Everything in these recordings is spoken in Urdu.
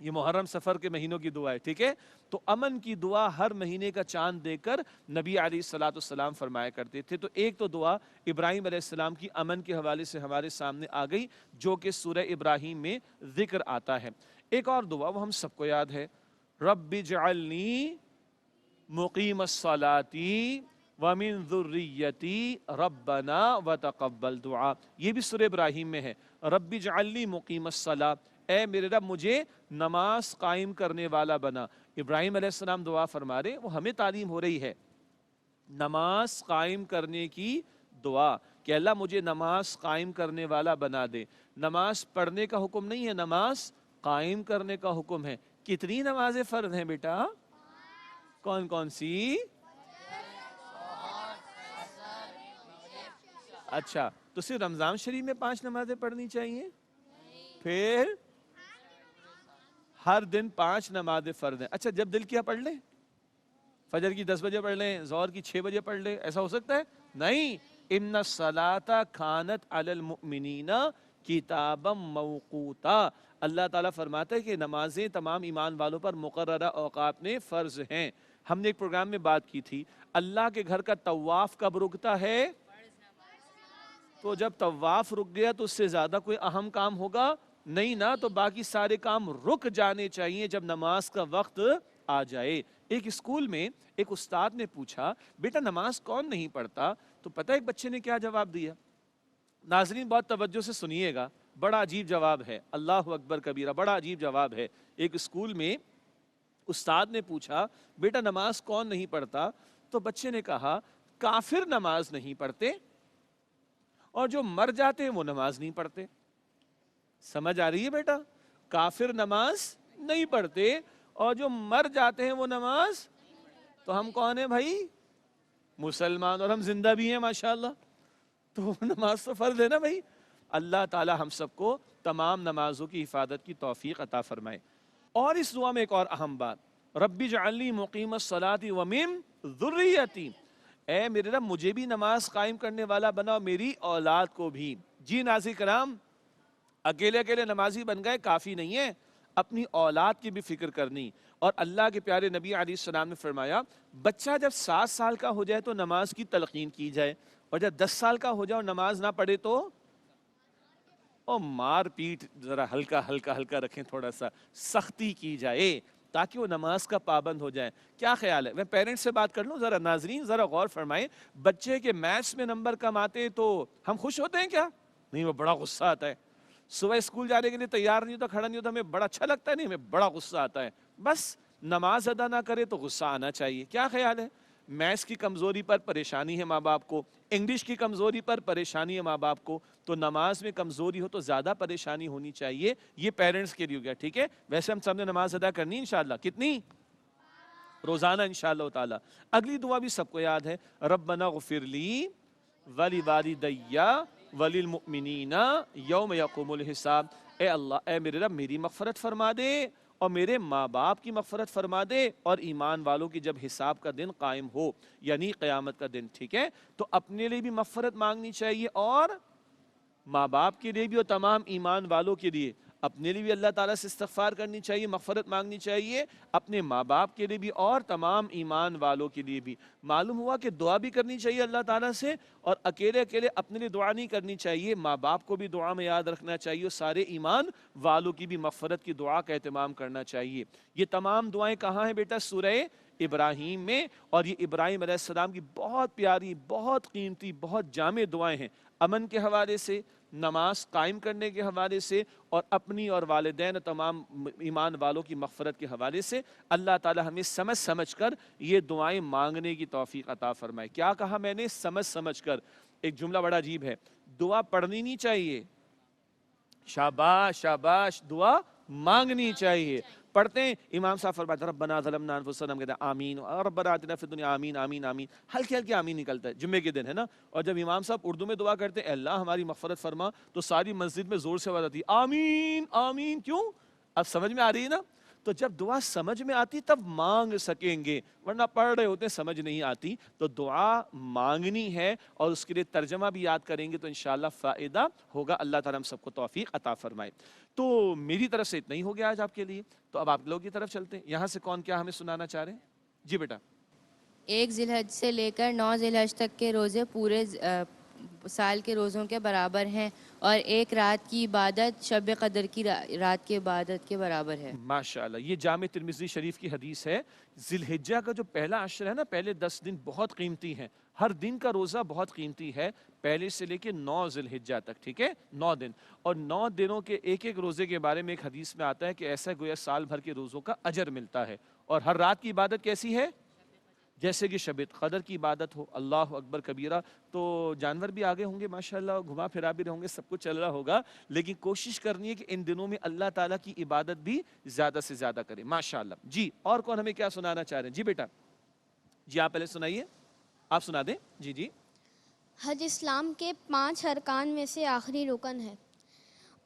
یہ محرم سفر کے مہینوں کی دعا ہے، ٹھیک ہے؟ تو امن کی دعا ہر مہینے کا چاند دیکھ کر نبی علیہ الصلوۃ والسلام فرمایا کرتے تھے۔ تو ایک تو دعا ابراہیم علیہ السلام کی امن کے حوالے سے ہمارے سامنے آ گئی، جو کہ سورہ ابراہیم میں ذکر آتا ہے۔ ایک اور دعا وہ ہم سب کو یاد ہے، رب اجعلنی مقیم الصلاۃ ومن ذریتی ربنا وتقبل دعا، یہ بھی سورہ ابراہیم میں ہے، رب اجعلنی مقیم الصلاۃ، اے میرے رب مجھے نماز قائم کرنے والا بنا۔ ابراہیم علیہ السلام دعا فرما رہے، وہ ہمیں تعلیم ہو رہی ہے نماز قائم کرنے کی دعا کہ اللہ مجھے نماز قائم کرنے والا بنا دے۔ نماز پڑھنے کا حکم نہیں ہے، نماز قائم کرنے کا حکم ہے۔ کتنی نمازیں فرض ہیں بیٹا؟ کون کون سی؟ اچھا، تو صرف رمضان شریف میں 5 نمازیں پڑھنی چاہیے؟ پھر ہر دن 5 نمازیں فرض ہیں۔ اچھا، جب دل کیا پڑھ لیں، فجر کی 10 بجے پڑھ لیں، ظہر کی 6 بجے پڑھ لیں، ایسا ہو سکتا ہے؟ نہیں، ان الصلاۃ کانت علی المؤمنین کتابا موقوتا، اللہ تعالیٰ فرماتا ہے کہ نمازیں تمام ایمان والوں پر مقررہ اوقات میں فرض ہیں۔ ہم نے ایک پروگرام میں بات کی تھی، اللہ کے گھر کا طواف کب رکتا ہے؟ تو جب طواف رک گیا تو اس سے زیادہ کوئی اہم کام ہوگا نہیں نا، تو باقی سارے کام رک جانے چاہیے جب نماز کا وقت آ جائے۔ ایک اسکول میں ایک استاد نے پوچھا، بیٹا نماز کون نہیں پڑھتا؟ تو پتہ ایک بچے نے کیا جواب دیا؟ ناظرین بہت توجہ سے سنیے گا، بڑا عجیب جواب ہے، اللہ اکبر کبیرہ، بڑا عجیب جواب ہے۔ ایک اسکول میں استاد نے پوچھا، بیٹا نماز کون نہیں پڑھتا؟ تو بچے نے کہا، کافر نماز نہیں پڑھتے اور جو مر جاتے ہیں وہ نماز نہیں پڑھتے۔ سمجھ آ رہی ہے بیٹا؟ کافر نماز نہیں پڑھتے اور جو مر جاتے ہیں وہ نماز، تو ہم کون ہیں بھائی؟ مسلمان، اور ہم زندہ بھی ہیں ماشاءاللہ، تو نماز تو فرض ہے نا بھائی۔ اللہ تعالی ہم سب کو تمام نمازوں کی حفاظت کی توفیق عطا فرمائے۔ اور اس دعا میں ایک اور اہم بات، رب اجعلنی مقیم الصلاۃ ومن ذریتی، اے میرے رب مجھے بھی نماز قائم کرنے والا بنا اور میری اولاد کو بھی۔ جی ناظرین کرام، اکیلے اکیلے نمازی بن گئے کافی نہیں ہے، اپنی اولاد کی بھی فکر کرنی۔ اور اللہ کے پیارے نبی علیہ السلام نے فرمایا، بچہ جب 7 سال کا ہو جائے تو نماز کی تلقین کی جائے، اور جب 10 سال کا ہو جائے اور نماز نہ پڑھے تو اور مار پیٹ ذرا ہلکا رکھیں، تھوڑا سا سختی کی جائے تاکہ وہ نماز کا پابند ہو جائے۔ کیا خیال ہے؟ میں پیرنٹس سے بات کر لوں ذرا، ناظرین ذرا غور فرمائیں، بچے کے میتھس میں نمبر کم آتے ہیں تو ہم خوش ہوتے ہیں کیا؟ نہیں، وہ بڑا غصہ آتا ہے۔ صبح اسکول جانے کے لیے تیار نہیں ہوتا، کھڑا نہیں ہوتا، ہمیں بڑا اچھا لگتا ہے؟ نہیں، ہمیں بڑا غصہ آتا ہے۔ بس نماز ادا نہ کرے تو غصہ آنا چاہیے۔ کیا خیال ہے؟ میتھس کی کمزوری پر پریشانی ہے ماں باپ کو، انگلش کی کمزوری پر پریشانی ہے ماں باپ کو، تو نماز میں کمزوری ہو تو زیادہ پریشانی ہونی چاہیے، یہ پیرنٹس کے لیے ہو گیا، ٹھیک ہے؟ ویسے ہم سب نے نماز ادا کرنی انشاءاللہ، کتنی؟ روزانہ انشاءاللہ تعالی۔ اگلی دعا بھی سب کو یاد ہے، ربنا اغفر لی ولوالدی وللمؤمنین یوم یقوم الحساب، اے اللہ، اے میرے رب میری مغفرت فرما دے اور میرے ماں باپ کی مغفرت فرما دے، اور ایمان والوں کی جب حساب کا دن قائم ہو، یعنی قیامت کا دن، ٹھیک ہے؟ تو اپنے لیے بھی مغفرت مانگنی چاہیے اور ماں باپ کے لیے بھی اور تمام ایمان والوں کے لیے۔ اپنے لیے بھی اللہ تعالیٰ سے استغفار کرنی چاہیے، مغفرت مانگنی چاہیے، اپنے ماں باپ کے لیے بھی اور تمام ایمان والوں کے لیے بھی۔ معلوم ہوا کہ دعا بھی کرنی چاہیے اللہ تعالیٰ سے، اور اکیلے اکیلے اپنے لیے دعا نہیں کرنی چاہیے، ماں باپ کو بھی دعا میں یاد رکھنا چاہیے، اور سارے ایمان والوں کی بھی مغفرت کی دعا کا اہتمام کرنا چاہیے۔ یہ تمام دعائیں کہاں ہیں بیٹا؟ سورہ ابراہیم میں، اور یہ ابراہیم علیہ السلام کی بہت پیاری، بہت قیمتی، بہت جامع دعائیں ہیں، امن کے حوالے سے، نماز قائم کرنے کے حوالے سے، اور اپنی اور والدین تمام ایمان والوں کی مغفرت کے حوالے سے۔ اللہ تعالی ہمیں سمجھ سمجھ کر یہ دعائیں مانگنے کی توفیق عطا فرمائے۔ کیا کہا میں نے؟ سمجھ سمجھ کر۔ ایک جملہ بڑا عجیب ہے، دعا پڑھنی نہیں چاہیے، شاباش شاباش، دعا مانگنی چاہیے۔ پڑھتے ہیں، امام صاحب فرماتے ہیں ربنا ظلمنا انفسنا، ہم کہتے ہیں آمین، اور ربنا آتنا فی الدنیا، آمین آمین آمین، ہلکے ہلکے آمین نکلتا ہے، جمعے کے دن ہے نا۔ اور جب امام صاحب اردو میں دعا کرتے ہیں، اے اللہ ہماری مغفرت فرما، تو ساری مسجد میں زور سے آواز آتی ہے آمین آمین۔ کیوں؟ اب سمجھ میں آ رہی ہے نا؟ تو جب دعا سمجھ میں آتی تب مانگ سکیں گے، ورنہ پڑھ رہے ہوتے ہیں سمجھ نہیں آتی. تو دعا مانگنی ہے اور اس کے لیے ترجمہ بھی یاد کریں گے تو انشاءاللہ فائدہ ہوگا. اللہ تعالیٰ ہم سب کو توفیق عطا فرمائے. تو میری طرف سے اتنا ہی ہو گیا آج آپ کے لیے. تو اب آپ لوگ کی طرف چلتے ہیں. یہاں سے کون کیا ہمیں سنانا چاہ رہے ہیں؟ جی بیٹا. 1 ذی الحج سے لے کر 9 ذی الحج تک کے روزے پورے سال کے روزوں کے برابر ہیں، اور 1 رات کی عبادت شب قدر کی رات کی عبادت کے برابر ہے. ماشاءاللہ. یہ جامع ترمذی شریف کی حدیث ہے. ذی الحجہ کا جو پہلا عشر ہے نا، پہلے 10 دن بہت قیمتی ہیں. ہر دن کا روزہ بہت قیمتی ہے، پہلے سے لے کے 9 ذی الحجہ تک. ٹھیک ہے، 9 دن. اور 9 دنوں کے ایک ایک روزے کے بارے میں ایک حدیث میں آتا ہے کہ ایسا گویا سال بھر کے روزوں کا اجر ملتا ہے. اور ہر رات کی عبادت کیسی ہے؟ جیسے کہ شب قدر کی عبادت ہو. اللہ اکبر کبیرہ. تو جانور بھی آگے ہوں گے ماشاءاللہ، گھما پھرا بھی رہوں گے، سب کچھ چل رہا ہوگا، لیکن کوشش کرنی ہے کہ ان دنوں میں اللہ تعالیٰ کی عبادت بھی زیادہ سے زیادہ کریں. ماشاءاللہ. جی اور کون ہمیں کیا سنانا چاہ رہے ہیں؟ جی بیٹا. جی آپ پہلے سنائیے، آپ سنا دیں. جی جی. حج اسلام کے 5 ارکان میں سے آخری رکن ہے،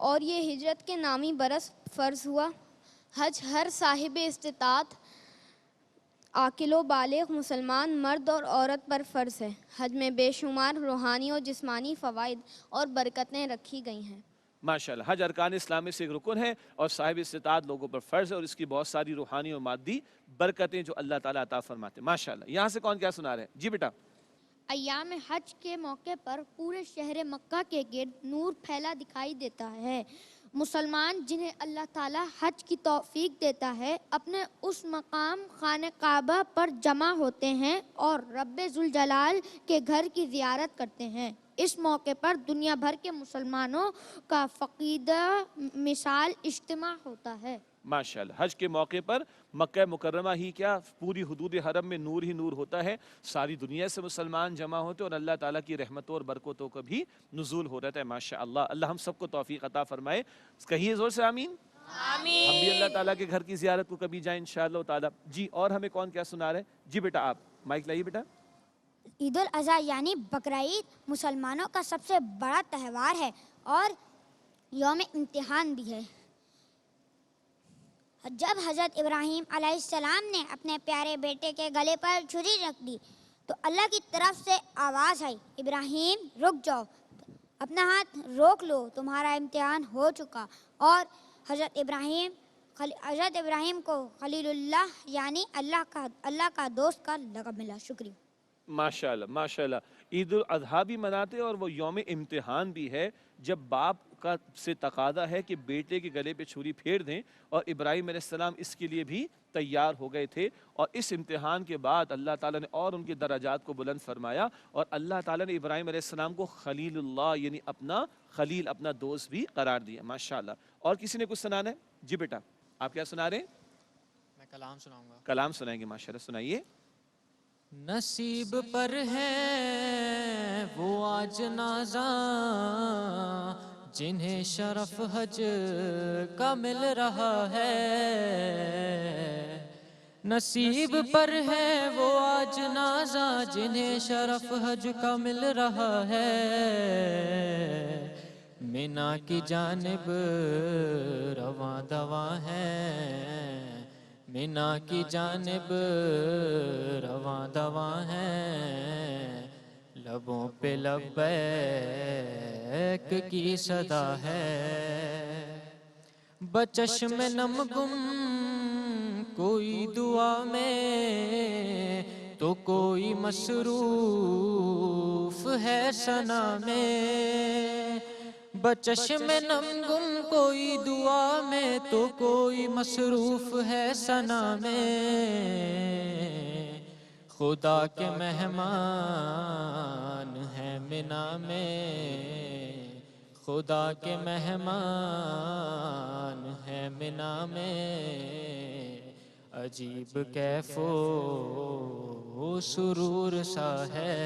اور یہ ہجرت کے نامی برس فرض ہوا. حج ہر صاحب استطاعت عاقل و بالغ مسلمان مرد اور عورت پر فرض ہے. حج میں بے شمار روحانی اور جسمانی فوائد اور برکتیں رکھی گئی ہیں. ماشاءاللہ. حج ارکان اسلام میں سے ایک رکن ہے اور صاحب استطاعت لوگوں پر فرض ہے، اور اس کی بہت ساری روحانی اور مادی برکتیں جو اللہ تعالیٰ عطا فرماتے ہیں. ماشاءاللہ. یہاں سے کون کیا سنا رہے ہیں؟ جی بیٹا. ایام حج کے موقع پر پورے شہر مکہ کے گرد نور پھیلا دکھائی دیتا ہے. مسلمان جنہیں اللہ تعالیٰ حج کی توفیق دیتا ہے اپنے اس مقام خانہ کعبہ پر جمع ہوتے ہیں اور رب ذوالجلال کے گھر کی زیارت کرتے ہیں. اس موقع پر دنیا بھر کے مسلمانوں کا فقیدہ مثال اجتماع ہوتا ہے. ماشاءاللہ. حج کے موقع پر مکہ مکرمہ ہی کیا پوری حدود حرم میں نور ہی نور ہوتا ہے. ساری دنیا سے مسلمان جمع ہوتے اور اللہ تعالیٰ کی رحمتوں اور برکتوں کا بھی نزول ہو رہتا ہے. ماشاءاللہ. اللہ ہم سب کو توفیق عطا فرمائے. کہیے زور سے آمین. آمین. ہم بھی اللہ تعالیٰ کے گھر کی زیارت کو کبھی جائیں انشاءاللہ تعالیٰ. جی اور ہمیں کون کیا سنا رہے ہیں؟ جی بیٹا آپ مائک لائیے بیٹا. عید الاضحیٰ یعنی بقرعید مسلمانوں کا سب سے بڑا تہوار ہے اور یوم امتحان بھی ہے. جب حضرت ابراہیم علیہ السلام نے اپنے پیارے بیٹے کے گلے پر چھری رکھ دی تو اللہ کی طرف سے آواز آئی، ابراہیم رک جاؤ، اپنا ہاتھ روک لو، تمہارا امتحان ہو چکا. اور حضرت ابراہیم کو خلیل اللہ یعنی اللہ کا دوست کا لقب ملا. شکریہ. ماشاءاللہ ماشاءاللہ. عید الاضحیٰ بھی مناتے اور وہ یوم امتحان بھی ہے جب باپ کا سے تقاضا ہے کہ بیٹے کے گلے پہ چھری پھیر دیں، اور ابراہیم علیہ السلام اس کے لیے بھی تیار ہو گئے تھے. اور اس امتحان کے بعد اللہ تعالیٰ نے اور ان کے درجات کو بلند فرمایا، اور اللہ تعالیٰ نے ابراہیم علیہ السلام کو خلیل اللہ یعنی اپنا خلیل، اپنا دوست بھی قرار دیا. ماشاءاللہ. اور کسی نے کچھ سنانا ہے؟ جی بیٹا آپ کیا سنا رہے ہیں؟ میں کلام سناؤں گا. کلام سنائیں گے. ماشاءاللہ سنائیے. نصیب پر ہے وہ آج نازاں جنہیں شرف حج کا مل رہا ہے. نصیب پر ہے وہ آج نازاں جنہیں شرف حج کا مل رہا ہے. مینا کی جانب رواں دواں ہے، مینا کی جانب رواں دواں ہے. لبوں پہ لبیک کی صدا ہے. بچشم نم گم کوئی دعا میں تو کوئی مصروف ہے ثنا میں. بچشم نم گم کوئی دعا میں تو کوئی مصروف ہے ثنا میں. خدا کے مہمان ہیں منا میں، خدا کے مہمان ہیں منا میں. عجیب کیف و سرور سا ہے.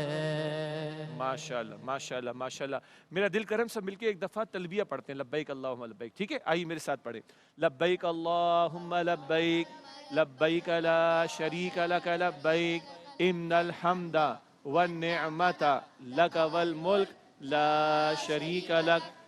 ماشاءاللہ ماشاءاللہ ماشاءاللہ. میرا دل کرم سب مل کے ایک دفعہ تلبیہ پڑھتے ہیں، لبیک اللہم لبیک. ٹھیک ہے آئیے میرے ساتھ پڑھیں. لبیک اللہم لبیک لبیک لا شریک لک لبیک ان الحمد والنعمت لک والملک لا شریک لک